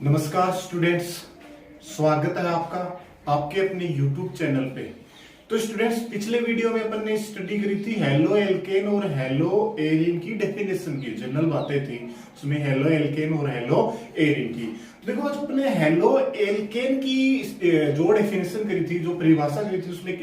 नमस्कार स्टूडेंट्स, स्वागत है आपका आपके अपने YouTube चैनल पे। तो स्टूडेंट्स, पिछले वीडियो में अपन ने स्टडी करी थी हेलो एल्केन और हेलो एरिन की डेफिनेशन की, जनरल बातें थी उसमें हेलो एल्केन और हेलो एरिन की। देखो, आज अपने हेलो एल्केन की जो डेफिनेशन करी थी, जो परिभाषा करी थी, उसमें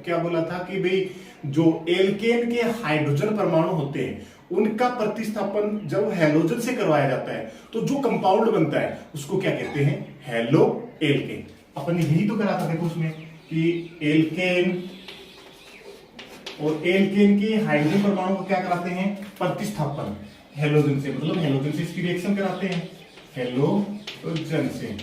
क्या बोला था कि भाई जो एल्केन के हाइड्रोजन परमाणु होते हैं उनका प्रतिस्थापन जब हेलोजन से करवाया जाता है तो जो कंपाउंड बनता है उसको क्या कहते हैं, हेलो एल्केन। अपन ने यही तो करा था देखो उसमें कि एल्केन और एल्केन के हाइड्रोजन परमाणु को क्या कराते हैं, प्रतिस्थापन हेलोजन से, मतलब हेलोजन से इसकी रिएक्शन कराते हैं हेलोजन से।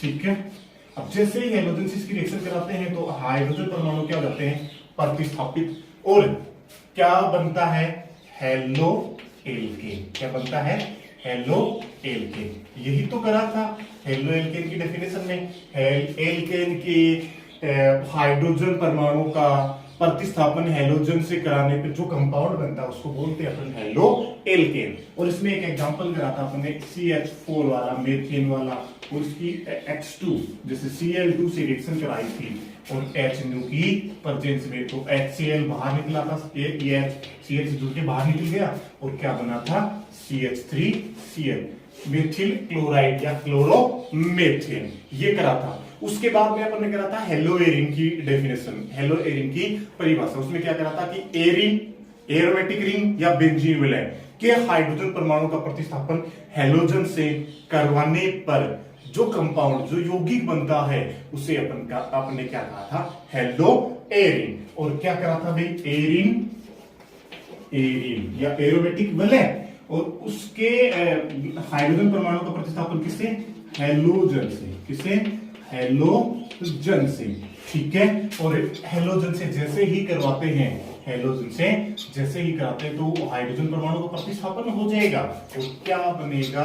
ठीक है, अब जैसे ही हेलोजन से इसकी रिएक्शन कराते हैं तो हाइड्रोजन परमाणु क्या हो जाते हैं, प्रतिस्थापित, और क्या बनता है, हेलो एल्केन। क्या बनता है, हेलो एल्केन। यही तो करा था हेलो एल्केन की डेफिनेशन में। एल्केन के हाइड्रोजन परमाणु का प्रतिस्थापन हेलोजन से कराने पे जो कंपाउंड बनता है उसको बोलते हैं अपन हेलो एल्केन। और इसमें एक एग्जांपल करा था अपने CH4 वाला, मीथेन वाला, और उसकी H2 जैसे Cl2 से रिएक्शन कराई थी और HNO की प्रेजेंस में, तो HCl बाहर निकला था, CH जुड़ के बाहर निकल गया और क्या बना था, CH3Cl, मेथिल क्लोराइड या क्लोरोमेथेन। ये करा था। उसके बाद में अपन ने करा था हेलो एरिन की डेफिनेशन, हेलो एरिन की परिभाषा। उसमें क्या करा था कि एरिन, एरोमेटिक रिंग या बेंजीन वैलेंट के हाइड्रोजन परमाणु का प्रतिस्थापन हेलोजन से करवाने पर जो कंपाउंड, जो यौगिक बनता है उसे आपने क्या कहा था, हेलो एरिन। और क्या करा था भाई, एरिन, एरिन या एरोमेटिक वैलेंट, और उसके हाइड्रोजन परमाणु का प्रतिस्थापन किससे, हेलोजन से। किससे, हेलोजन से। ठीक है, और हेलोजन से जैसे ही करवाते हैं, हेलोजन से जैसे ही कराते हैं तो हाइड्रोजन परमाणु का प्रतिस्थापन हो जाएगा और क्या बनेगा,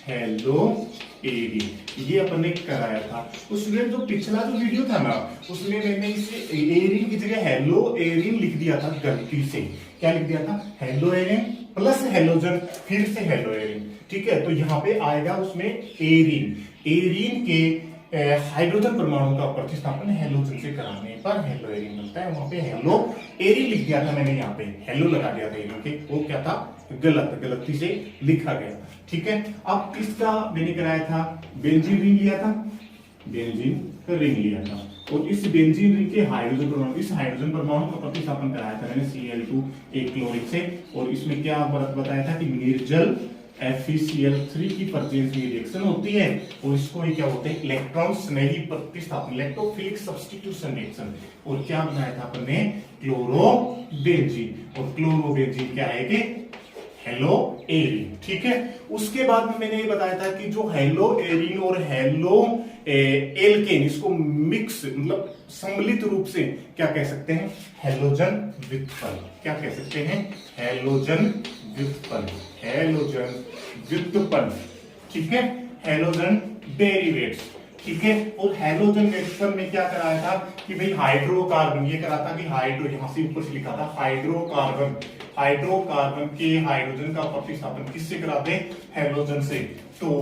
हेलो एरिन। ये अपन ने कराया था। उसमें जो पिछला जो वीडियो था ना, उसमें मैंने इसे एरिन की जगह हेलो एरिन लिख दिया था गलती से। क्या लिख दिया था, हेलो एरिन प्लस हेलोजन, फिर से हेलो एरिन। ठीक है, तो यहाँ पे आएगा उसमें एरिन। एरिन के हाइड्रोजन परमाणु का प्रतिस्थापन हेलोजन से कराने पर हेलो एरिन बनता है। वहां पे हेलो एरिन लिख दिया था मैंने, यहाँ पे हेलो लगा दिया था एरिन के, वो क्या था, गलती से लिखा गया। ठीक है, अब किसका मैंने कराया था, बेंजीन रिंग लिया था, बेंजीन रिंग लिया था, और इस बेंजीन रिंग के हाइड्रोजन परमाणु, इस हाइड्रोजन परमाणु का प्रतिस्थापन कराया था मैंने Cl2 एक क्लोरिक से। और इसमें क्या बताया था कि निर्जल FeCl3 की प्रेजेंस में रिएक्शन होती है और इसको क्या होते हैं, इलेक्ट्रॉन स्नेही प्रतिस्थापन, इलेक्ट्रोफिलिक सब्स्टिट्यूशन रिएक्शन। और क्या बनाया था अपन ने, क्लोरोबेंजीन, और क्लोरोबेंजीन क्या है कि हेलो एरिन। ठीक है, उसके बाद में मैंने ये बताया था कि जो हेलो एरिन और हेलो एल्केन, इसको मिक्स मतलब सम्मिलित रूप से क्या कह सकते हैं, हेलोजन व्युत्पन्न। क्या कह सकते हैं, हेलोजन व्युत्पन्न, हेलोजन व्युत्पन्न। ठीक है, हेलोजन डेरिवेट्स। ठीक है, और हेलोजन व्युत्पन्न में क्या कराया था कि भाई हाइड्रोकार्बन, ये करा था कि हाइड्रो, यहां से ऊपर से लिखा था हाइड्रोकार्बन, हाइड्रोकार्बन के हाइड्रोजन का प्रतिस्थापन किससे कराते हैं, हेलोजन से। तो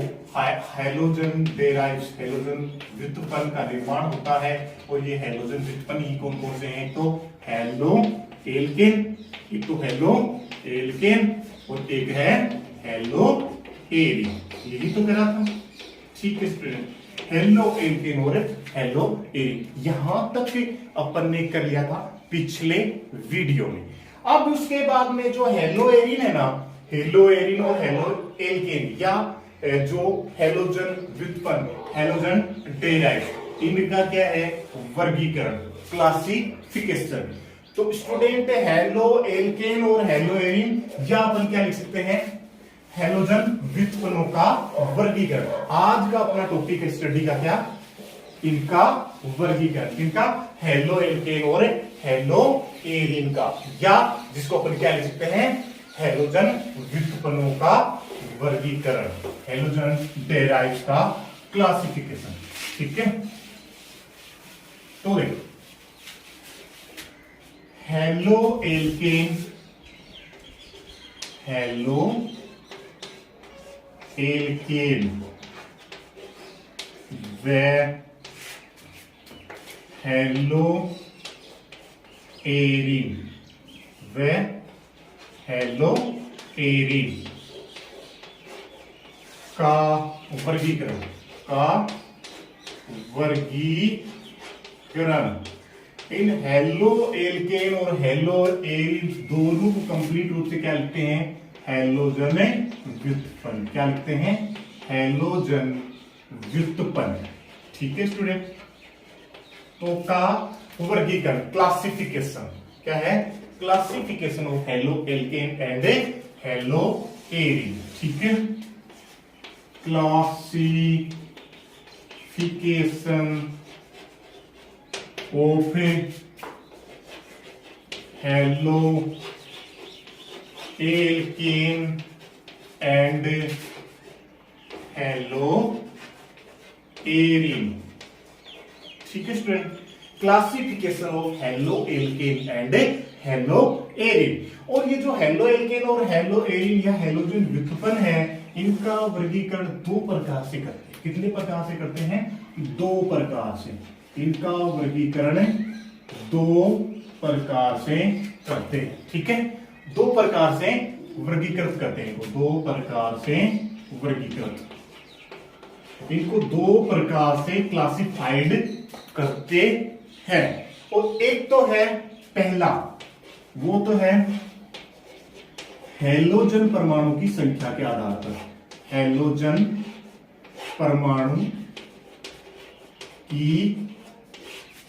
हेलोजन डेराइव्स, हेलोजन व्युत्पन्न का निर्माण होता है। और ये हेलोजन व्युत्पन्न ही कौन कौन से हैं, तो हेलो एल्केन, एक तो हेलो एल्केन और एक है हेलो एरिन। यही तो करा था। ठीक है स्टूडेंट, हेलो एल्केन और हेलो एरिन, यहां तक अपन ने कर लिया था पिछले वीडियो में। अब उसके बाद में जो हेलो एरिन है ना, हेलो एरिन और हेलो एल्केन या जो हेलोजन व्युत्पन्न, हेलोजन डेराइव्ड, इनका क्या है, वर्गीकरण, क्लासिफिकेशन। तो स्टूडेंट, हेलो एल्केन और हेलो एरिन या अपन क्या लिख सकते हैं, हेलोजन व्युत्पन्नों का वर्गीकरण। आज का अपना टॉपिक है स्टडी का क्या, इनका वर्गीकरण, इनका हेलो एल्केन और हेलो एरिन का, या जिसको अपन क्या लिख सकते हैं, हेलोजन व्युत्पन्नों का वर्गीकरण, हेलोजन डेराइव्स का क्लासिफिकेशन। ठीक है, तो देखो हेलो एल्केन, हेलो एल्केन व हेलोएरिन, व हेलोएरिन का वर्गीकरण, इन हेलो एल्केन और हेलो एरिन दोनों को कंप्लीट रूप से क्या लिखते हैं, हैलोजन व्युत्पन्न। क्या लिखते हैं, हैलोजन व्युत्पन्न। ठीक है स्टूडेंट, तो का वर्गीकरण, क्लासिफिकेशन क्या है, classification of halo alkane and hello Erin. ठीक है, classification of halo alkane and hello Erin. ठीक है student, classification of halo alkane and hello Erin. और ये जो हेलो एल्केन और हेलो एरिन या हेलोजन व्युत्पन्न है, इनका वर्गीकरण दो प्रकार से करते हैं। कितने प्रकार से करते हैं, दो प्रकार से। इनका वर्गीकरण दो प्रकार से करते हैं। ठीक है, दो प्रकार से वर्गीकृत करते हैं, दो प्रकार से वर्गीकृत, इनको दो प्रकार से क्लासिफाइड करते हैं। और एक तो है पहला, वो तो है हैलोजन परमाणु की संख्या के आधार पर, हैलोजन परमाणु की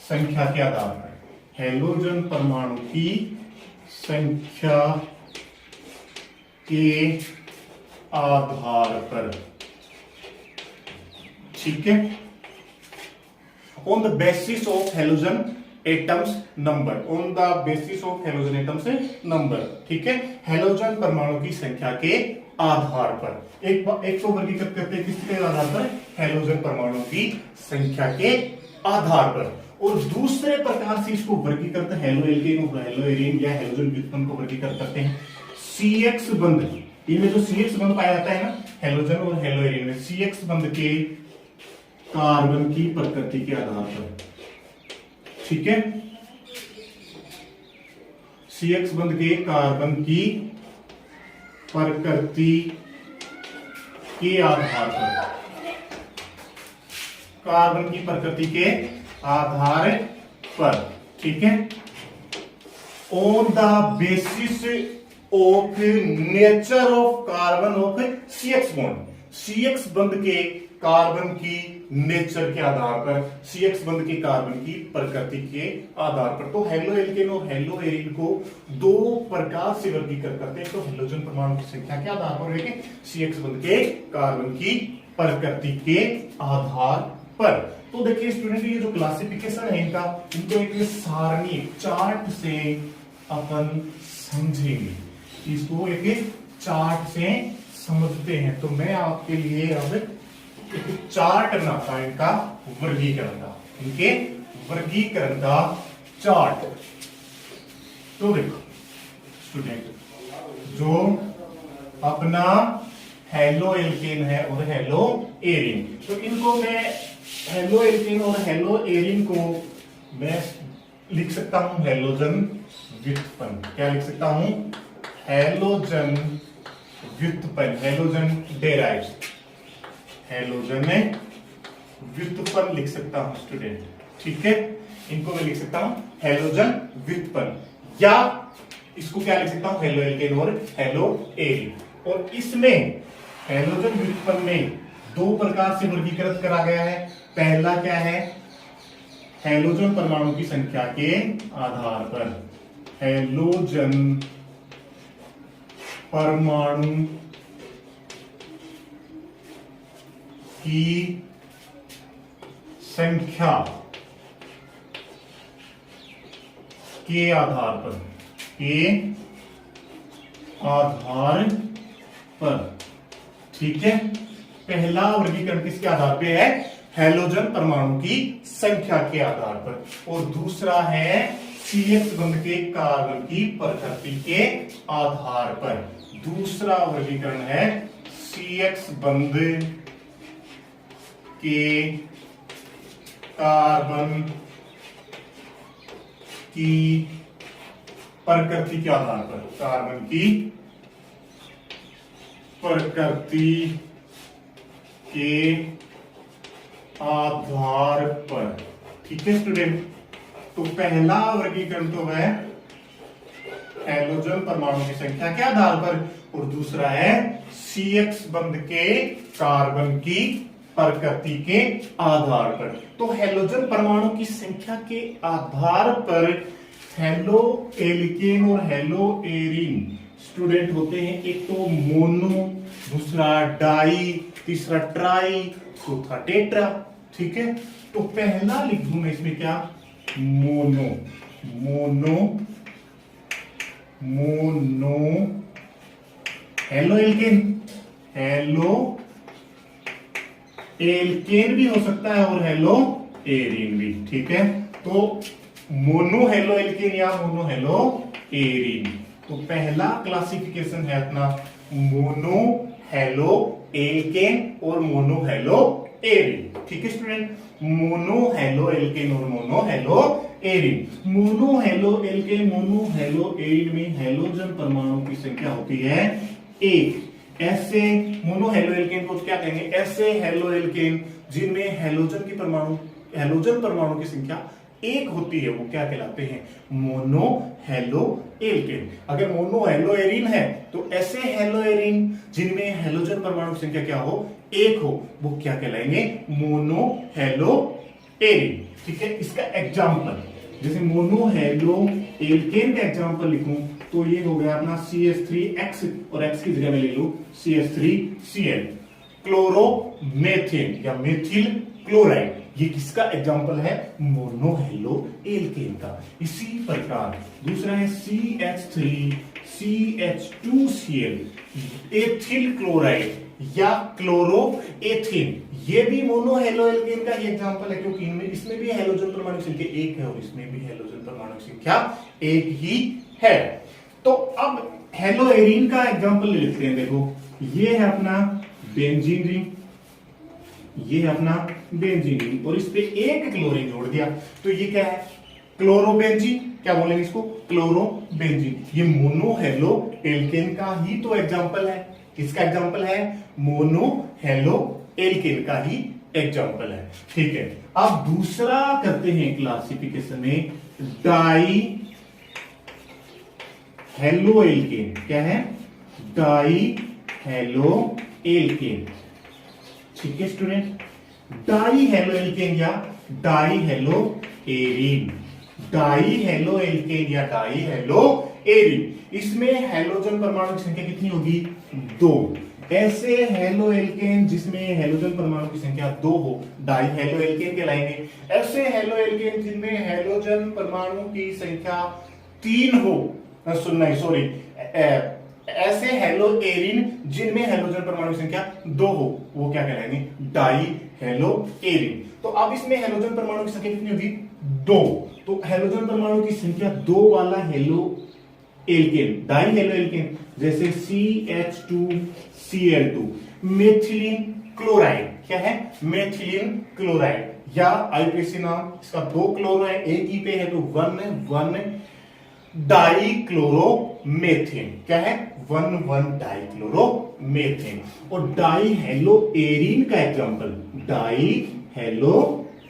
संख्या के आधार पर, हैलोजन परमाणु की संख्या के आधार पर। ठीक है, on the basis of halogen atoms number, on the basis of halogen atoms number. ठीक है, हैलोजन परमाणु की संख्या के आधार पर एक तो वर्गीकृत करते हैं, किसके आधार पर, हैलोजन परमाणु की संख्या के आधार पर। और दूसरे प्रकार से इसको वर्गीकृत हेलो एल्केन और हेलो एरिन या हैलोजन व्युत्पन्न को वर्गीकृत करते हैं CX बंध। इनमें जो CX बंध पाया जाता है ना, हैलोजन और हेलो एरिन में, CX बंध के कार्बन की प्रकृति के आधार पर। ठीक है, CX बंध के कार्बन की प्रकृति के आधार पर, कार्बन की प्रकृति के आधार पर। ठीक है, on the basis of nature of carbon of CX bond, CX बंध के कार्बन की नेचर के आधार पर, CX बंध के कार्बन की प्रकृति के आधार पर। तो हेलो एल्केन और हेलो एरिन को दो प्रकार से वर्गीकृत करते हैं, तो हैलोजन परमाणु की संख्या के आधार पर, लेकिन CX बंध के कार्बन की प्रकृति के आधार पर। तो देखिए स्टूडेंट, ये जो क्लासिफिकेशन है इनका, इनको एक सारणी चार्ट से अपन समझेंगे, इसको एक चार्ट से समझते हैं। तो मैं आपके लिए अब एक चार्ट बनाता है इनका वर्गीकरण का, इनके वर्गीकरण का चार्ट। तो देखो स्टूडेंट, जो अपना हेलो एल्केन है और हेलो एरिन, तो इनको मैं हेलो एल्केन और हेलो एरिन को मैं लिख सकता हूं हैलोजन व्युत्पन्न। क्या लिख सकता हूं, हैलोजन व्युत्पन्न, हैलोजन डेराइव्ड, हैलोजन व्युत्पन्न लिख सकता हूं स्टूडेंट। ठीक है, इनको मैं लिख सकता हूं हैलोजन व्युत्पन्न, या इसको क्या लिख सकता हूं, हेलो एल्केन और हेलो एरिन। और इसमें हैलोजन व्युत्पन्न में दो प्रकार से वर्गीकृत करा गया है। पहला क्या है, हैलोजन परमाणु की संख्या के आधार पर, हैलोजन परमाणु की संख्या के आधार पर, ठीक है। पहला वर्गीकरण किसके आधार पे है, हैलोजन परमाणु की संख्या के आधार पर। और दूसरा है CX बंध के कार्बन की प्रकृति के आधार पर। दूसरा वर्गीकरण है CX बंध के कार्बन की प्रकृति के आधार पर, कार्बन की प्रकृति के आधार पर। ठीक है स्टूडेंट, तो पहला वर्गीकरण तो है हैलोजन परमाणु की संख्या के आधार पर, और दूसरा है CX बंध के कार्बन की प्रकृति के आधार पर। तो हैलोजन परमाणु की संख्या के आधार पर हेलो एल्केन और हेलो एरीन स्टूडेंट होते हैं। एक तो मोनो, दूसरा डाई, तीसरा ट्राई, चौथा टेट्रा। ठीक है, तो पहला लिख दूं मैं इसमें क्या, mono, mono, mono halo alkane, halo alkane भी हो सकता है और हेलो एरीन भी। ठीक है, तो मोनो हेलो एल्केन या मोनो हेलो एरीन। तो पहला क्लासिफिकेशन है अपना मोनो हेलो एल्केन और मोनो हेलो एरीन। ठीक है स्टूडेंट, मोनो हेलो एल्केन और mono hello arene. Mono halo alkane, mono hello arene में हैलोजन परमाणु की संख्या होती है एक। ऐसे मोनो हेलो एल्केन को क्या कहेंगे, ऐसे हेलो एल्केन जिनमें हैलोजन परमाणु की संख्या एक होती है, वो क्या कहलाते हैं, मोनो हेलो एल्केन। अगर मोनो हेलो एरीन है तो ऐसे हेलो एरीन जिनमें हैलोजन परमाणु की संख्या क्या हो, एक हो, वो क्या कहलाएंगे, मोनो हेलो एरीन। ठीक है, इसका एग्जांपल जैसे मोनो हेलो एल्केन का एग्जांपल लिखूं तो ये हो गया अपना CH3X, और X की जगह में ले लूं CH3Cl, क्लोरोमेथेन या मेथिल क्लोराइड। ये किसका एग्जांपल है, मोनो हेलो एल्केन का। इसी प्रकार दूसरा है CH3CH2Cl, एथिल क्लोराइड या क्लोरोएथेन। ये भी मोनो हेलो एल्केन का ही एग्जांपल है, क्योंकि इनमें इसमें भी हैलोजन परमाणु संख्या एक है और इसमें भी हैलोजन परमाणु संख्या एक ही है। तो अब हेलो एरीन का एग्जांपल ले लेते हैं। देखो ये है अपना बेंजीन रिंग, ये है अपना बेंजीन रिंग, और इस पे एक क्लोरीन जोड़ दिया तो ये क्या है, क्लोरोबेंजीन। क्या बोलेंगे इसको, क्लोरोबेंजीन। ये मोनो हेलो एल्केन का ही तो एग्जांपल है। किसका एग्जांपल है, मोनो हेलो एल्केन का ही एग्जांपल है। ठीक है, अब दूसरा करते हैं क्लासिफिकेशन में, डाई हेलो एल्केन। क्या है, डाई हेलो एल्केन। ठीक है स्टूडेंट, डाई हेलो एल्केन या die hello arene, die halo alkane या डाई हेलो एरीन, इसमें हैलोजन परमाणु की संख्या कितनी होगी, दो। ऐसे हेलो एल्केन जिसमें हैलोजन परमाणु की संख्या दो हो, डाई हेलो एल्केन कहलाएंगे। ऐसे हेलो एल्केन जिनमें हैलोजन परमाणु की संख्या तीन हो, सॉरी, ऐसे हेलो एरीन जिनमें हैलोजन परमाणु की संख्या दो हो, वो क्या कहलाएंगे, डाई हेलो एरीन। तो अब इसमें हैलोजन परमाणु की संख्या कितनी होगी, दो। तो हैलोजन परमाणु की संख्या दो वाला halo alkane, die halo alkane, जैसे CH2Cl2, मेथिलीन क्लोराइड। क्या है, मेथिलीन क्लोराइड, या आईपीसी नाम इसका, दो क्लोरो है, एक ही पे है तो वन डाई क्लोरोमेथेन। क्या है, वन डाई क्लोरोमेथेन। और डाई हेलो एरीन का एग्जांपल, डाई हेलो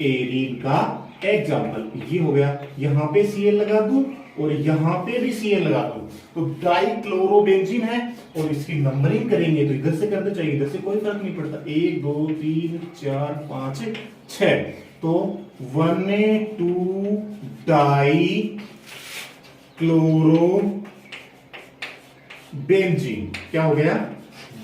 एरीन का एग्जांपल ये हो गया, यहां पे Cl लगा दूं और यहां पे भी Cl लगा दूं, तो डाई क्लोरोबेंजीन है। और इसकी नंबरिंग करेंगे तो इधर से करना चाहिए, इधर से कोई फर्क नहीं पड़ता, 1 2 3 4 5 6, तो 1 2 डाई क्लोरो बेंजीन। क्या हो गया,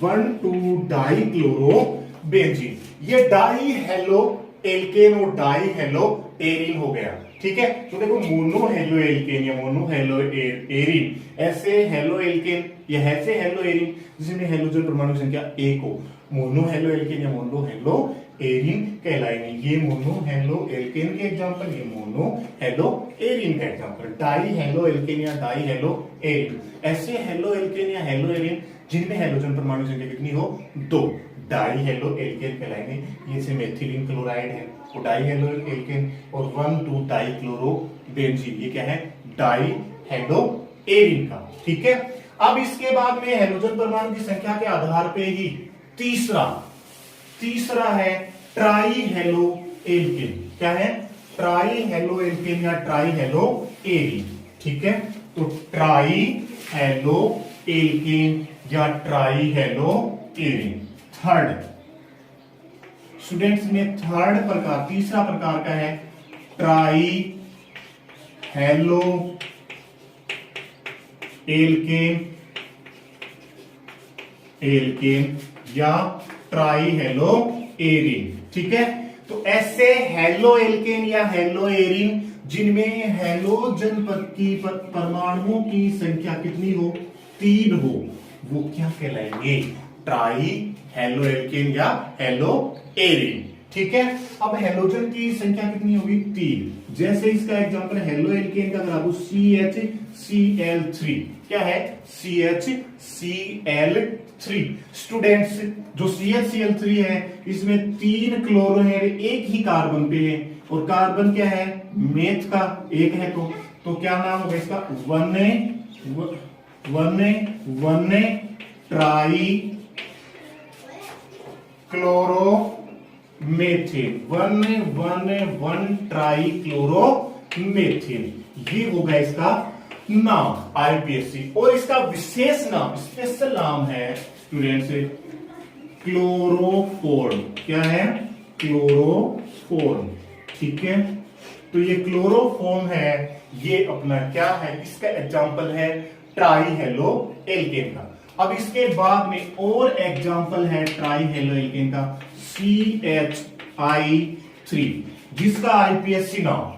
1 2 डाई क्लोरो बेंजीन। ये डाई हेलो एल्केन और डाई हेलो एरीन हो गया। ठीक है, तो देखो मोनो हेलो एल्केन या मोनो हेलो एरीन, ऐसे हेलो एल्केन या ऐसे हेलो एरीन जिसमें हैलोजन परमाणु की संख्या एक हो, मोनो हेलो एल्केन या मोनो हेलो एरीन कहलाएंगे। ये मोनो हेलो एल्केन के एग्जांपल, ये मोनो हेलो एरीन का एग्जांपल, डाई हेलो एल्केन या डाई हेलो एरीन, ऐसे हेलो एल्केन या हेलो एरीन जिनमें हैलोजन परमाणु की संख्या कितनी हो, दो, डाई हेलो एल्केन कहलाएंगे। ये से मेथिलीन क्लोराइड है वो डाई हेलो एल्केन, और 1,2 डाई क्लोरो बेंजीन ये क्या है, डाई हेलो एरिन का। ठीक है, अब इसके बाद में हेलोजन परमाणु की संख्या के आधार पे ही तीसरा है ट्राई हेलो एल्केन। क्या है, ट्राई हेलो एल्केन या ट्राई हेलो एरिन। ठीक है, तो ट्राई हेलो एल्केन या try hello Erin. Third students में तीसरा प्रकार का है ट्राई हेलो एल्केन या ट्राई हेलो एरिन। ठीक है, तो ऐसे हेलो एल्केन या हेलो एरिन जिनमें हेलोजन की परमाणुओं की संख्या कितनी हो, 3 हो, वो क्या कहलाएंगे, ट्राई हेलो एल्केन या हेलो एरिन। ठीक है, अब हेलोजन की संख्या कितनी होगी, 3। जैसे इसका एग्जांपल हेलो एल्केन का करा दो CHCl3। क्या है, CHCl3। स्टूडेंट्स जो CHCl3 है इसमें 3 क्लोरो है, एक ही कार्बन पे है, और कार्बन क्या है, मेथ का एक है, तो क्या नाम होगा इसका, 1 ट्राई क्लोरो मेथिन, 1 ट्राई क्लोरो मेथिन, ये होगा इसका नाम IUPAC। और इसका विशेष नाम, स्पेशल नाम है स्टूडेंट्स क्लोरोफॉर्म। क्या है, क्लोरोफॉर्म। ठीक है, तो ये क्लोरोफॉर्म है, ये अपना क्या है, इसका एग्जांपल है ट्राई हेलो एल्केन का। अब इसके बाद में और एग्जांपल है ट्राई हेलो एल्केन का CHI3, जिसका IUPAC नाम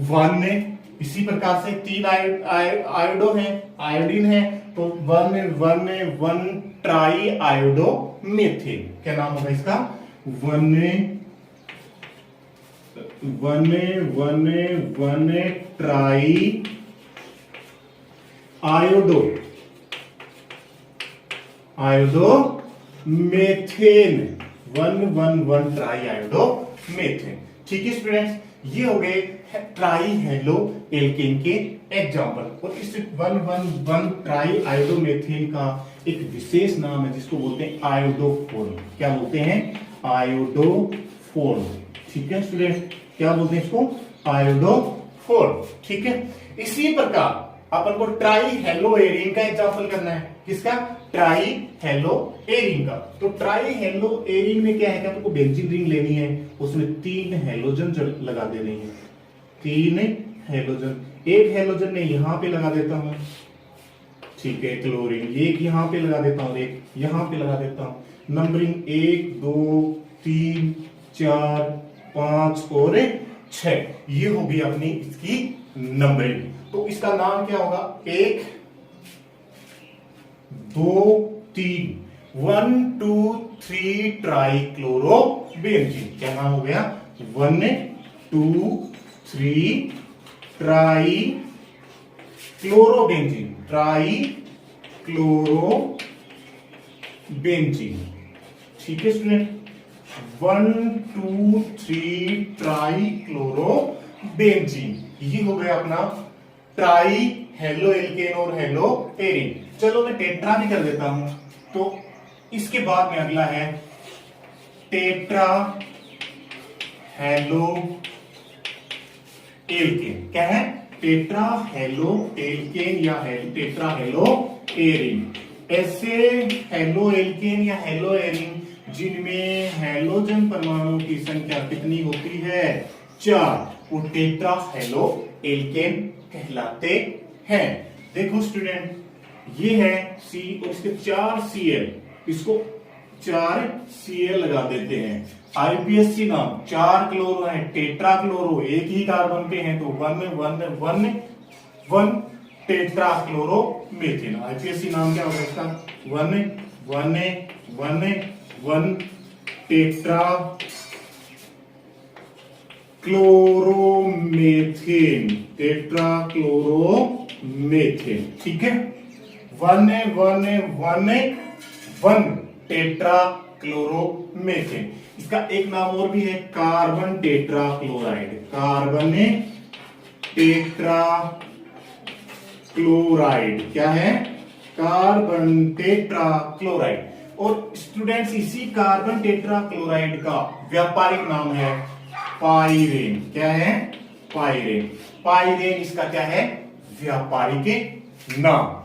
1 इसी प्रकार से 3 आयोडो है, आयोडीन है, तो 1 ट्राई आयोडो मेथिन। क्या नाम होगा इसका, 1 try iodo methane, 1 try iodo methane. ठीक है स्टूडेंट्स, ये हो गए ट्राई हेलो एल्केन के एग्जांपल। और इस 1 ट्राई आयोडो मेथेन का एक विशेष नाम है जिसको बोलते हैं आयोडोफॉर्म। क्या बोलते हैं, आयोडोफॉर्म। ठीक है स्टूडेंट, क्या बोलते हैं इसको, आयोडोफॉर्म। ठीक है, इसी प्रकार अपन को ट्राई हेलो एरिन का एग्जांपल करना है, किसका, ट्राई हेलो एरिन का। तो ट्राई हेलो एरिन में क्या है कि आपको बेंजीन रिंग लेनी है, उसमें 3 हेलोजन लगा देने हैं, 3 हेलोजन। एक हेलोजन मैं यहां पे लगा देता हूं, ठीक है, क्लोरीन, एक यहां पे लगा देता हूं, एक यहां पे लगा देता हूं। नंबरिंग 1 2 3 4 5 और 6, ये होगी अपनी इसकी नंबरिंग। तो इसका नाम क्या होगा, 1 2 3 1 2 3 ट्राई क्लोरो बेंजीन। क्या नाम हो गया, 1 2 3 try chloro benzene, try chloro benzene. ठीक है स्टूडेंट, 1 2 3 ट्राई क्लोरो बेंजीन, ये हो गया अपना ट्राई हेलो एल्केन और हेलो एरिन। चलो मैं टेट्रा भी कर देता हूं। तो इसके बाद में अगला है टेट्रा हेलो एल्केन। क्या है, टेट्रा हेलो एल्केन या टेट्रा हेलो एरिन। ऐसे हेलो एल्केन या हेलो एरिन जिनमें हेलोजन परमाणु की संख्या कितनी होती है, 4, वो टेट्रा हेलो एल्केन कहलाते हैं। देखो स्टूडेंट, ये है C और इसके 4 Cl, इसको 4 Cl लगा देते हैं। IUPAC नाम, 4 क्लोरो है, टेट्रा क्लोरो, एक ही कार्बन पे है, तो 1 टेट्रा क्लोरो मेथिन। IUPAC नाम क्या होगा इसका, 1 टेट्रा क्लोरोमेथेन, टेट्रा क्लोरोमेथेन। ठीक है, 1 टेट्रा क्लोरोमेथेन। इसका एक नाम और भी है, carbon tetra chloride. Carbon tetra chloride क्या है? Carbon tetra chloride. और स्टूडेंट्स इसी कार्बन टेट्रा क्लोराइड का व्यापारिक नाम है पाइरेन। क्या है? पाइरेन। पाइरेन इसका क्या है? व्यापारिक नाम।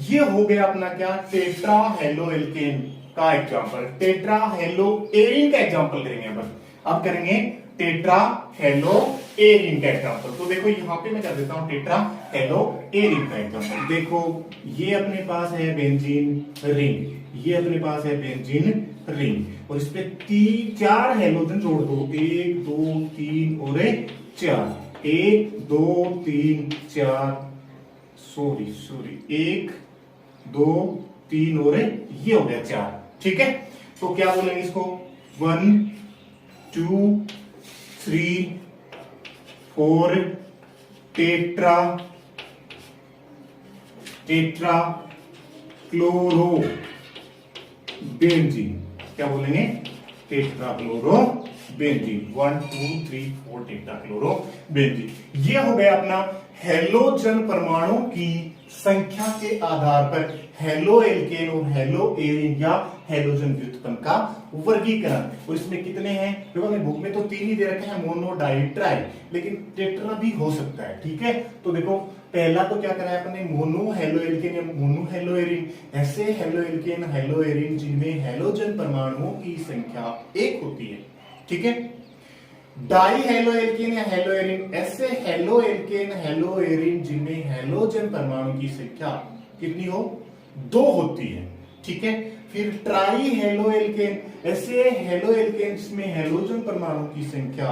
ये हो गया अपना क्या? टेट्रा हेलो एल्केन का एग्जांपल। टेट्रा हेलो एरिन का एग्जांपल करेंगे अब करेंगे टेट्रा हेलो एरिन का एग्जांपल। तो देखो यहां पे मैं कर देता हूं टेट्रा हेलो एरिन का एग्जांपल। देखो ये अपने पास है बेंजीन रिंग, ये अपने पास है बेंजीन रिंग, और इस पे 4 हेलोजन जोड़ दो। 1 2 3 और 4। 1 2 3 4 सॉरी 1 2 3 और ये हो गया 4। ठीक है, तो क्या बोलेंगे इसको? 1 2 3 4 टेट्रा क्लोरो बेंजीन। क्या बोलेंगे? Tetra chloro benzene. 1 2 3 4 tetra chloro benzene. ये हो गया अपना हेलोजन परमाणु की संख्या के आधार पर हेलो एल्केन और हेलो एरिन या हेलोजन व्युत्पन्न का वर्गीकरण। और इसमें कितने हैं? देखो हमें बुक में तो 3 ही दे रखे हैं, मोनो डाई ट्राई, लेकिन टेट्रा भी हो सकता है। ठीक है, तो देखो पहला तो क्या करा है अपने? मोनो हेलो एल्केन या मोनो हेलो एरिन। ऐसे हेलो एल्केन हेलो एरिन जिनमें हेलोजन परमाणुओं की संख्या 1 होती है। ठीक है, डाई हेलो एल्केन या हेलो एरिन, ऐसे हेलो एल्केन हेलो एरिन जिनमें हेलोजन परमाणु की संख्या कितनी हो? 2 होती है। ठीक है, फिर ट्राई हेलो एल्केन, ऐसे हेलो एल्केन जिसमें हेलोजन परमाणु की संख्या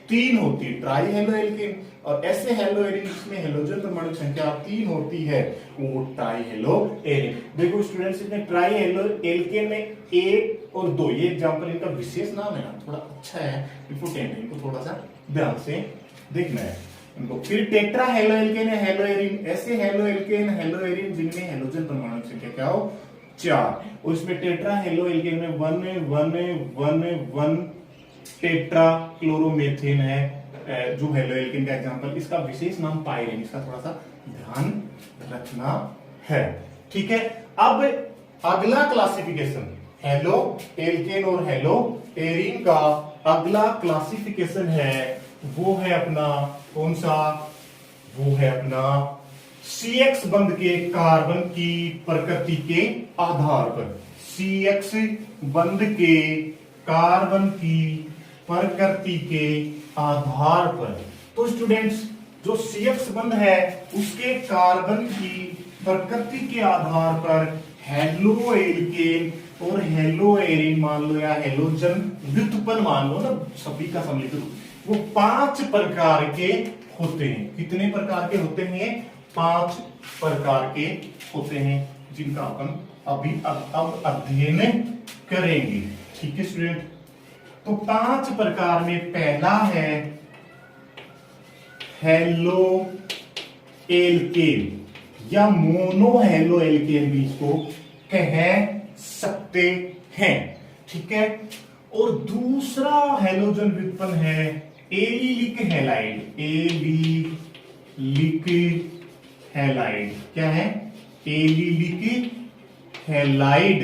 3 होती है, ट्राई हेलो एल्केन। और ऐसे हेलो एरिन जिसमें हेलोजन परमाणु की संख्या 3 होती है, वो ट्राई हेलो एरिन। देखो स्टूडेंट्स, इसमें ट्राई हेलो एल्केन में 1 और 2 ये एग्जांपल, इनका विशेष नाम है ना, थोड़ा अच्छा है, इंपोर्टेंट है, इनको थोड़ा सा ध्यान से देखना है इनको। फिर टेट्रा हेलो एल्केन या हेलो एरिन, ऐसे हेलो एल्केन हेलो एरिन जिनमें हेलोजन परमाणु की संख्या क्या हो? 4। और इसमें टेट्रा हेलो एल्केन में 1 टेट्रा क्लोरोमेथेन है जो हेलो एल्केन का एग्जांपल। इसका विशेष नाम पाइरेन, इसका थोड़ा सा ध्यान रखना है। ठीक है, अब अगला क्लासिफिकेशन हेलो एल्केन और हेलो एरिन का अगला क्लासिफिकेशन है, वो है अपना कौन सा? वो है अपना CX बंध के कार्बन की प्रकृति के आधार पर। CX बंध के कार्बन की प्रकृति के आधार पर। तो स्टूडेंट्स, जो CX बंध है उसके कार्बन की प्रकृति के आधार पर हेलो एल्केन और हेलो एरिन मान लो, या हेलोजन व्युत्पन्न मान लो ना, सभी का सम्मिलित रूप, वो 5 प्रकार के होते हैं। कितने प्रकार के होते हैं? 5 प्रकार के होते हैं, जिनका अपन अभी अब अध्ययन करेंगे। ठीक है स्टूडेंट, तो 5 प्रकार में पहला है हेलो एल्केन या मोनो हेलो एल्केन भी इसको कह सकते हैं। ठीक है, और दूसरा हेलोजन व्युत्पन्न है एलिलिक हैलाइड। एलिलिक हैलाइड क्या है? Allylic halide.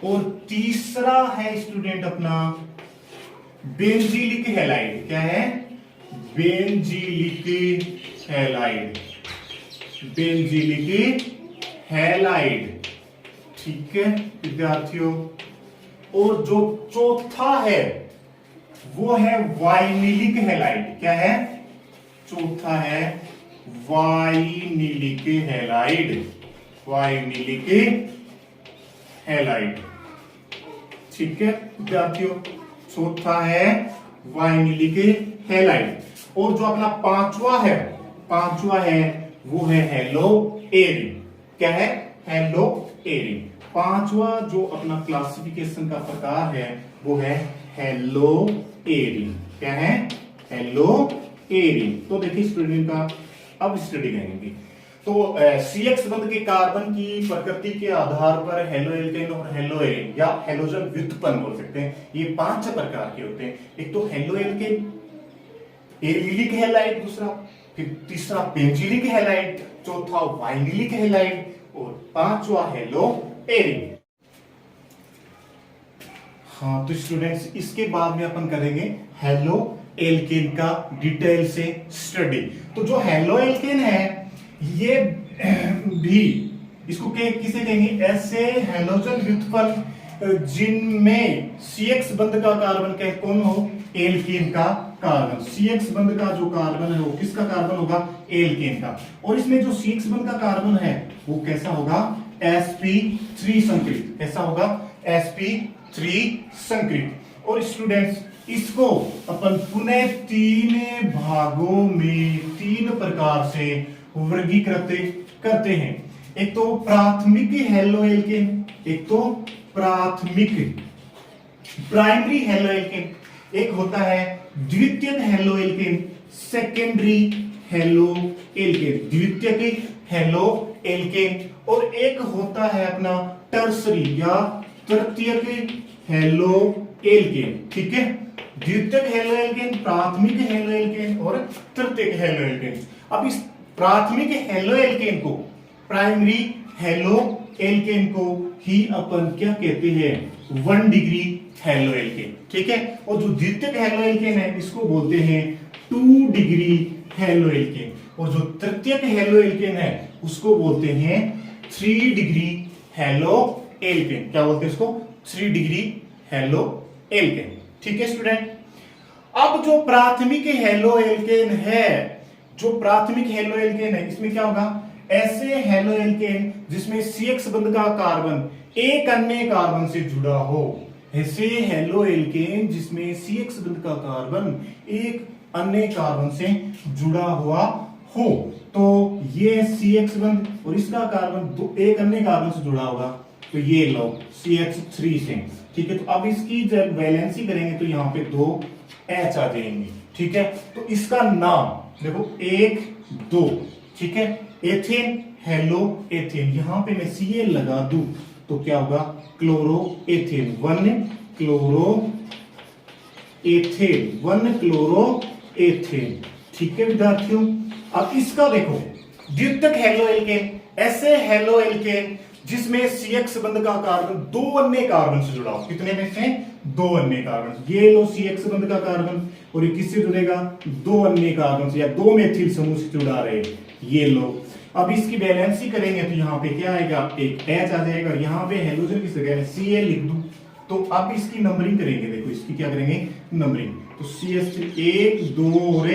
और तीसरा है स्टूडेंट अपना बेंजीलिक हैलाइड। क्या है? Benzylic halide. Benzylic halide. ठीक है विद्यार्थियों, और जो चौथा है वो है वाइनिलिक हैलाइड। क्या है? चौथा है वाइनिलिक हैलाइड। Vinylic halide. ठीक है विद्यार्थियों, चौथा है वाइनिलिक हैलाइड। और जो अपना पांचवा है वो है हेलो एरिन। क्या है? Hello Erin. पांचवा जो अपना क्लासिफिकेशन का प्रकार है वो है हेलो एरिन। क्या है? Hello Erin. तो देखिए स्टूडेंट का अब स्टडी करेंगे। तो CX बंध के कार्बन की प्रकृति के आधार पर हेलो एल्केन और हेलो एरीन या हेलोजन व्युत्पन्न बोल सकते हैं। ये 5 प्रकार के होते हैं। एक तो हेलो एल्केन, एरिलिक हैलाइड, दूसरा, फिर तीसरा बेंजीलिक हैलाइड, चौथा वाइनिलिक हैलाइड और पांचवा हेलो एरीन। हाँ तो स्टूडेंट्स, इसके बाद में अपन करेंगे हेलो एल्केन का डिटेल से स्टडी। तो जो हेलो एल्केन है ये भी, इसको किसे कहेंगे, ऐसे हेलोजन व्युत्पन्न जिनमें CX बंध का कार्बन कौन हो, एल्केन का कार्बन। CX बंध का जो कार्बन है वो किसका कार्बन होगा, एल्केन का। और इसमें जो CX बंध का कार्बन है वो कैसा होगा, sp3 संकृत। कैसा होगा, sp3 संकृत। और स्टूडेंट्स, इसको अपन पुनः 3 भागों में 3 प्रकार से वर्गीकृत करते हैं। एक तो प्राथमिक हेलो एल्केन, एक तो प्राथमिक प्राइमरी हेलो एल्केन, एक होता है द्वितीयक halo alkane, secondary halo alkane, द्वितीयक हेलो एल्केन। और एक होता है अपना टर्सरी या तृतीयक हेलो एल्केन। ठीक है, द्वितीयक हेलो एल्केन, प्राथमिक हेलो एल्केन और तृतीयक हेलो एल्केन। अब इस प्राथमिक हेलो एल्केन को, प्राइमरी हेलो एल्केन को ही अपन क्या कहते हैं, 1 डिग्री हेलो एल्केन। ठीक है, और जो द्वितीयक हेलो एल्केन है इसको बोलते हैं 2 डिग्री हेलो एल्केन। और जो तृतीयक हेलो एल्केन है उसको बोलते हैं 3 डिग्री हेलो एल्केन। क्या बोलते हैं इसको, 3 डिग्री हेलो एल्केन। ठीक है स्टूडेंट, अब जो प्राथमिक हेलो एल्केन है, जो प्राथमिक हेलो एल्केन है, इसमें क्या होगा, ऐसे हेलो एल्केन जिसमें CX बंध का कार्बन एक अन्य कार्बन से जुड़ा हो। ऐसे हेलो एल्केन जिसमें CX बंध का कार्बन एक अन्य कार्बन से जुड़ा हुआ हो। तो ये CX बंध और इसका कार्बन एक अन्य कार्बन से जुड़ा होगा, तो ये लो CH3 से। ठीक है, तो अब इसकी जब वैलेंसी करेंगे तो यहाँ पे 2 H आ जाएंगे। ठीक है, तो इसका नाम देखो 1 2, ठीक है, एथेन हेलो एथेन। यहां पे मैं Cl लगा दूं तो क्या होगा, chloro ethane, 1 chloro ethane, 1 chloro ethane. ठीक है विद्यार्थियों, अब इसका देखो द्वितीयक हेलो एल्केन, ऐसे हेलो एल्केन जिसमें CX बंध का कार्बन 2 अन्य कार्बन से जुड़ा हो। कितने में से, 2 अन्य कार्बन। ये लो CX बंध का कार्बन, और ये किससे जुड़ेगा, 2 अन्य कार्बन से या 2 मेथिल समूह से जुड़ा रहे, ये लो। अब इसकी बैलेंसी करेंगे तो यहाँ पे क्या आएगा, एक H आ जाएगा, और यहाँ पे हेलोजन की जगह Cl लिख दूं। तो अब इसकी नंबरिंग करेंगे, देखो इसकी क्या करेंगे, नंबरिंग। तो CH 1 2 और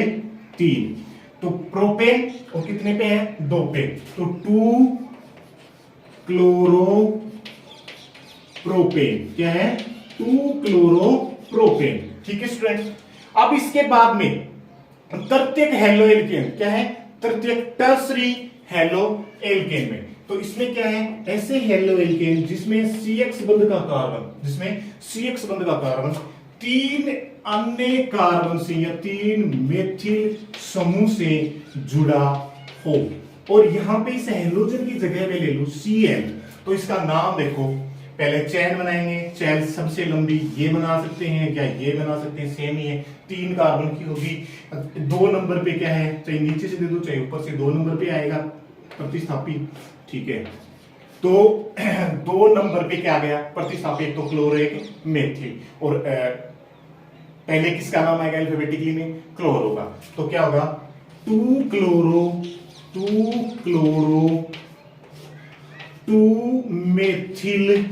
3, तो प्रोपेन और कितने पे है, 2 पे, तो 2 क्लोरो प्रोपेन। क्या है, 2 क्लोरो प्रोपेन। ठीक है स्टूडेंट, अब इसके बाद में तृतीयक हेलो एल्केन, क्या है, तृतीयक टर्सरी हेलो एल्केन में, तो इसमें क्या है, ऐसे हेलो एल्केन जिसमें CX बंध का कार्बन, जिसमें CX बंध का कार्बन 3 अन्य कार्बन से या 3 मेथिल समूह से जुड़ा हो। और यहां पे इस हेलोजन की जगह पे ले लो Cl, तो इसका नाम देखो, पहले चैन बनाएंगे, चैन सबसे लंबी ये बना सकते हैं, क्या ये बना सकते हैं, सेम ही है, 3 कार्बन की होगी। 2 नंबर पे क्या है, चाहे नीचे से दे दो चाहे ऊपर से, 2 नंबर पे आएगा प्रतिस्थापी। ठीक है, तो 2 नंबर पे क्या आ गया प्रतिस्थापी, एक तो क्लोरो एक मेथिल, और पहले किसका नाम आएगा अल्फाबेटिकली में, क्लोरो का। तो क्या होगा, 2 chloro 2 methyl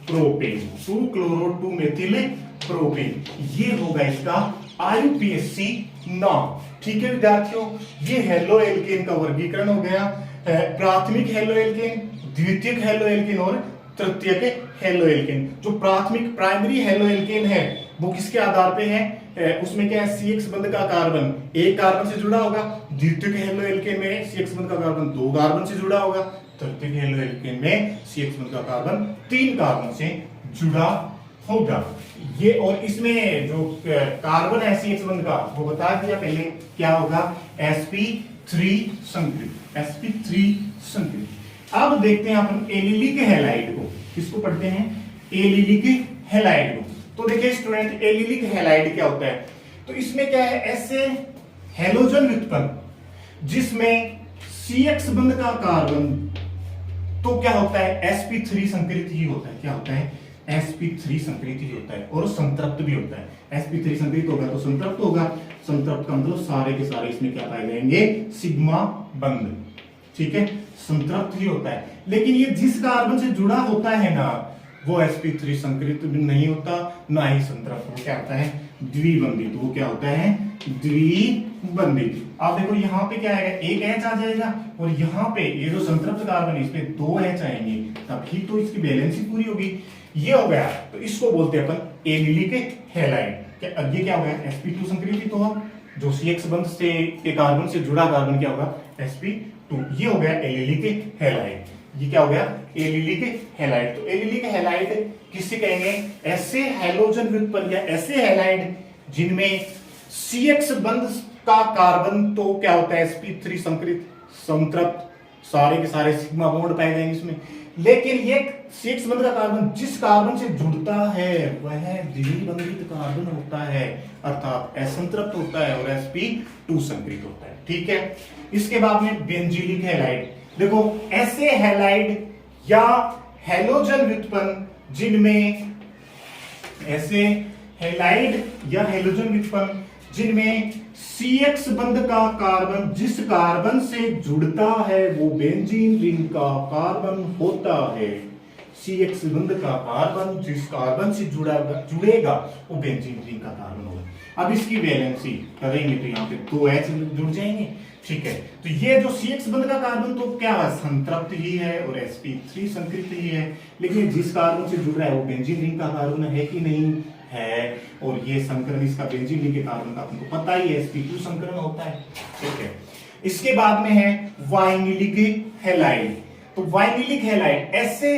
propane, 2 chloro 2 methyl propane, ये होगा इसका IUPAC नाम। ठीक है विद्यार्थियों, ये हेलो एल्केन का वर्गीकरण हो गया, प्राथमिक हेलो एल्केन, द्वितीयक हेलो एल्केन और तृतीयक हेलो एल्केन। जो प्राथमिक प्राइमरी हेलो एल्केन है वो किसके आधार पे है, उसमें क्या है, CX बंध का कार्बन एक कार्बन से जुड़ा होगा। द्वितीयक हेलो एल्केन में CX बंध का कार्बन 2 कार्बन से जुड़ा होगा। तृतीयक हेलो एल्केन में CX बंध का कार्बन 3 कार्बन से जुड़ा होगा। ये और इसमें जो कार्बन है CX बंध का वो बता दिया पहले, क्या होगा, sp संकरित, sp3 संकरित। अब देखते हैं अपन एलिलिक हैलाइड को, किसको पढ़ते हैं, एलिलिक हैलाइड को। तो देखिए स्टूडेंट, एलिलिक हैलाइड क्या होता है, तो इसमें क्या है, ऐसे हैलोजन व्युत्पन्न जिसमें CX बंध का कार्बन तो क्या होता है, sp3 संकरित ही होता है। क्या होता है, sp3 संकरित ही होता है और संतृप्त भी होता है। sp3 संकरित होगा तो संतृप्त होगा, संतृप्त का मतलब सारे के सारे इसमें क्या पाए जाएंगे, सिग्मा बंध, ठीक है, संतृप्त ही होता है। लेकिन ये जिस कार्बन से जुड़ा होता है ना, वो sp3 संकरित भी नहीं होता, ना ही संतृप्त। वो क्या होता है, द्विबंधित। वो क्या होता है, द्विबंधित। आप देखो यहाँ पे क्या आएगा, एक H आ जाएगा और यहाँ पे ये जो संतृप्त कार्बन है इसमें 2 H आएंगे, तभी तो इसकी बैलेंस पूरी होगी। ये हो गया, तो इसको बोलते हैं अपन एलिलिक हैलाइड। क्या ये क्या हो गया, sp2 संकरित ही तो होगा, जो CX बंध से के कार्बन से जुड़ा कार्बन क्या होगा, sp2। ये हो गया एलिलिक हैलाइड। ये क्या हो गया, एलिलिक हैलाइड। तो एलिलिक हैलाइड किससे कहेंगे, ऐसे हैलोजन व्युत्पन्न या ऐसे हैलाइड जिनमें CX बंध का कार्बन तो क्या होता है, sp3 संकरित, संतृप्त, सारे के सारे सिग्मा बॉन्ड पाए जाएंगे इसमें। लेकिन ये CX बंध का कार्बन जिस कार्बन से जुड़ता है वह द्विबंधित कार्बन होता है, अर्थात असंतृप्त होता है और sp2 संकरित होता है, ठीक है। इसके बाद में बेंजीलिक हैलाइड। देखो ऐसे हैलाइड या हैलोजन व्युत्पन्न जिनमें, ऐसे हैलाइड या हैलोजन व्युत्पन्न जिनमें CX बंध का कार्बन जिस कार्बन से जुड़ता है वो बेंजीन रिंग का कार्बन होता है। CX बंध का कार्बन जिस कार्बन से जुड़ेगा वो बेंजीन रिंग का कार्बन होगा। अब इसकी वैलेंसी करेंगे तो यहाँ पे 2H जुड़ जाएंगे, ठीक है। तो ये जो CX बंध का कार्बन तो क्या है, संतृप्त ही है और sp3 संकरित ही है। लेकिन जिस कार्बन से जुड़ रहा है वो बेंजीन रिंग का कार्बन है कि नहीं है, और ये संकरण इसका बेंजीन रिंग के कार्बन का आपको पता ही है, sp2 संकरण होता है, ठीक है। इसके बाद में है वाइनिलिक हैलाइड। तो वाइनिलिक हैलाइड ऐसे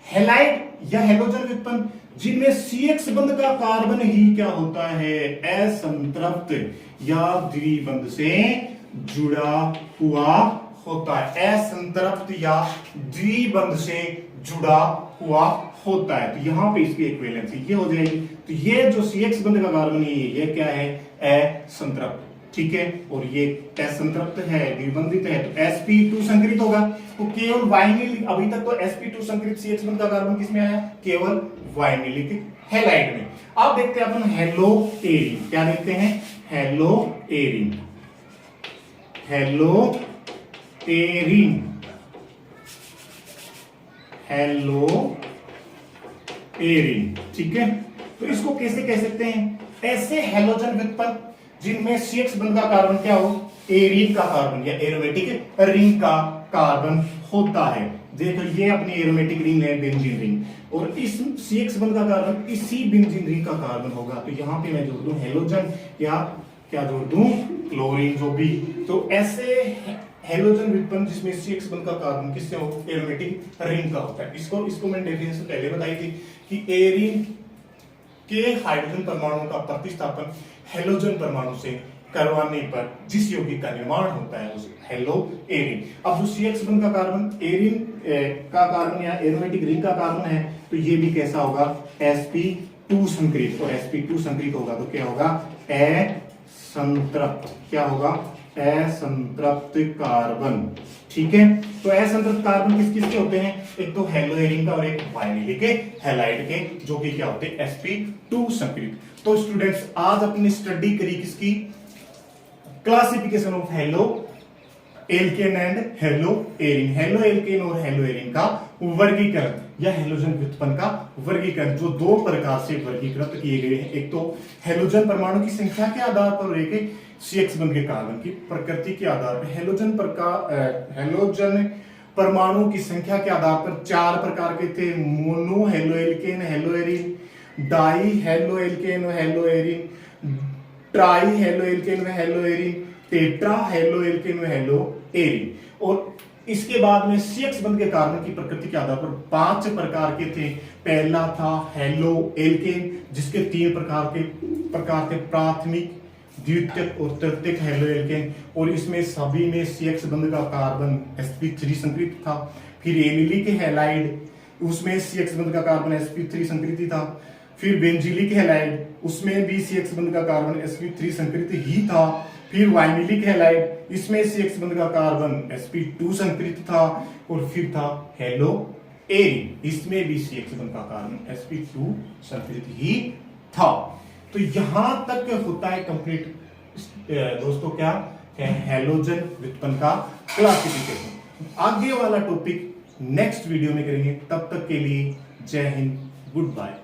हैलाइड या हैलोजन व्युत्पन्न जिनमें CX बंध का कार्बन ही क्या होता है, असंतृप्त या द्विबंध से जुड़ा हुआ होता है, असंतृप्त या द्विबंध से जुड़ा हुआ होता है। तो यहां पे इसकी इक्विवेलेंसी ये हो जाएगी। तो ये जो CX बंध का कार्बन है ये क्या है, असंतृप्त, ठीक है, और ये असंतृप्त है, द्विबंधित है, तो sp2 संकरित होगा। तो केवल वाइनिल, अभी तक तो sp2 संकरित CX बंध का कार्बन किसमें आया, केवल वाइनिलिक हैलाइड में। अब देखते हैं अपन हेलो एरिन। क्या देखते हैं, hello Erin, hello Erin, hello Erin, ठीक है। तो इसको कैसे कह सकते हैं, ऐसे हैलोजन व्युत्पन्न जिनमें CX बंध का कार्बन क्या हो, एरिन का कार्बन या एरोमेटिक रिंग का कार्बन होता है। देखो ये अपनी एरोमेटिक रिंग है, बेंजीन रिंग, और इस CX बंध का कार्बन इसी बेंजीन रिंग का कार्बन होगा। तो यहां पे मैं जोड़ दूं हेलोजन या क्या जोड़ दूं, क्लोरीन, जो भी। तो ऐसे हैलोजन व्युत्पन्न जिसमें CX बंध का कार्बन किससे हो, एरोमेटिक रिंग का होता है। इसको मैंने डेफिनेशन पहले बताई थी कि एरिन के हाइड्रोजन परमाणु का प्रतिस्थापन हैलोजन परमाणु से करवाने पर जिस यौगिक का निर्माण होता है उसे हेलो एरिन। अब जो CX बंध का कार्बन एरिन का कार्बन या एरोमेटिक रिंग का कार्बन है, तो ये भी कैसा होगा, sp2 संकरित, और sp2 संकरित होगा तो क्या होगा, असंतृप्त। क्या होगा, असंतृप्त कार्बन, ठीक है। तो असंतृप्त कार्बन किस किस के होते हैं, एक तो हेलो एरिन का और एक वाइनिलिक हैलाइड के, जो कि क्या होते हैं, sp2 संकरित। तो स्टूडेंट्स आज अपनी स्टडी करी किसकी, classification of halo alkane and hello Erin, halo alkane और हेलो एरिन का वर्गीकरण या हेलोजन व्युत्पन्न का वर्गीकरण, जो 2 प्रकार से वर्गीकृत किए गए हैं। एक तो हेलोजन परमाणु की संख्या के आधार पर, एक CX बंध के कार्बन की प्रकृति के आधार पर। हेलोजन परमाणु की संख्या के आधार पर 4 प्रकार के थे, mono halo alkane hello Erin, die halo alkane hello Erin, try halo alkane hello Erin, tetra halo alkane hello Erin. और इसके बाद में CX बंध के कार्बन की प्रकृति के आधार पर 5 प्रकार के थे। पहला था हेलो एल्केन, जिसके 3 प्रकार थे, प्राथमिक, द्वितीयक और तृतीयक हेलो एल्केन, और इसमें सभी में CX बंध का कार्बन sp3 संकृत था। फिर एनिलिक हैलाइड, उसमें CX बंध का कार्बन sp3 संकृति था। फिर बेंजीलिक हैलाइड, उसमें भी CX बंध का कार्बन sp3 संकृति ही था। फिर वाइनिलिक हैलाइड, इसमें CX बंध का कार्बन sp2 संकृत था। और फिर था हेलो एरिन, इसमें भी CX बंध का कार्बन sp2 संकृत ही था। तो यहां तक होता है कंप्लीट दोस्तों क्या है, हैलोजन व्युत्पन्न का क्लासिफिकेशन। आगे वाला टॉपिक नेक्स्ट वीडियो में करेंगे, तब तक के लिए जय हिंद, गुड बाय।